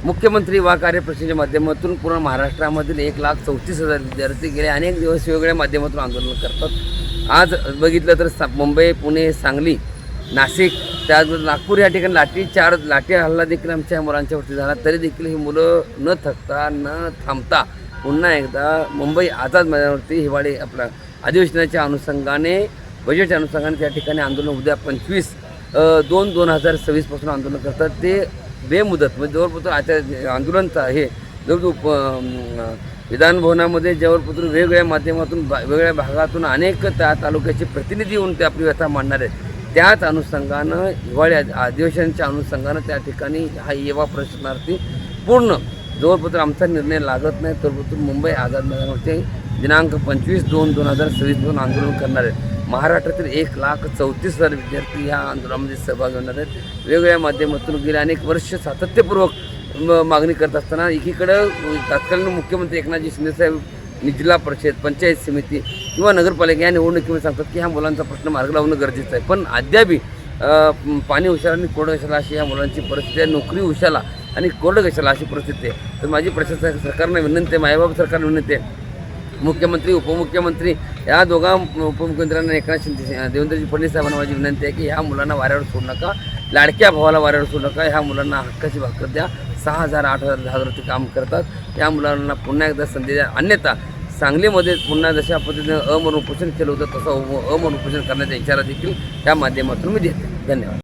मुख्यमंत्री युवा कार्यप्रसिद्धीच्या माध्यमातून पूर्ण महाराष्ट्रामधील 1,34,000 विद्यार्थी गेले अनेक दिवस वेगवेगळ्या माध्यमातून आंदोलन करतात। आज बघितलं तर मुंबई, पुणे, सांगली, नाशिक, त्याचबरोबर नागपूर या ठिकाणी लाठी हल्ला देखील आमच्या मुलांच्यावरती झाला। तरी देखील ही मुलं न थकता न थांबता पुन्हा एकदा मुंबई आझाद मैदानावरती हिवाळी आपला अधिवेशनाच्या अनुषंगाने बजेटच्या अनुषंगाने त्या ठिकाणी आंदोलन उद्या 25/2/2026 पासून आंदोलन करतात। ते बेमुदत म्हणजे जवळपास आता आंदोलनचा हे जवळ विधानभवनामध्ये जवळपास वेगवेगळ्या माध्यमातून वेगवेगळ्या भागातून अनेक त्या तालुक्याचे प्रतिनिधी येऊन ते आपली व्यथा मांडणार आहेत। त्याच अनुषंगानं हिवाळी अधिवेशनाच्या अनुषंगानं त्या ठिकाणी हा युवा प्रशिक्षणार्थी पूर्ण जवळपास आमचा निर्णय लागत नाही तोपर्यंत मुंबई आझाद मैदानावरती दिनांक 25/2/2026 पासून आंदोलन करणार आहेत। महाराष्ट्रातील 1,34,000 विद्यार्थी ह्या आंदोलनामध्ये सहभागी होणार आहेत। वेगवेगळ्या माध्यमातून गेले अनेक वर्ष सातत्यपूर्वक मागणी करत असताना एकीकडं तत्कालीन मुख्यमंत्री एकनाथजी शिंदेसाहेब जिल्हा परिषद, पंचायत समिती किंवा नगरपालिका या निवडणुकीमध्ये सांगतात की ह्या मुलांचा प्रश्न मार्ग लावणं गरजेचं आहे, पण अद्यापही पाणी उशाला आणि कोरडं कशाला अशी ह्या मुलांची परिस्थिती आहे। नोकरी उशाला आणि कोरडं कशाला अशी परिस्थिती आहे। तर माझी प्रशासन सरकारनं विनंती आहे, मायबाप सरकारनं विनंती आहे, मुख्यमंत्री उपमुख्यमंत्री या दोघा उपमुख्यमंत्र्यांना एकनाथ शिंदे देवेंद्रजी फडणवीस साहेबांना माझी विनंती आहे की ह्या मुलांना वाऱ्यावर सोडू नका, लाडक्या भावाला वाऱ्यावर सोडू नका, ह्या मुलांना हक्काची भाकर द्या। 6,000 8,000 ते काम करतात। या मुलांना पुन्हा एकदा संधी द्या, अन्यथा सांगलीमध्ये पुन्हा जशा पद्धतीनं अमरण उपोषण केलं होतं तसं अमरण उपोषण करण्याचा इशारा देखील त्या माध्यमातून मी देते। धन्यवाद।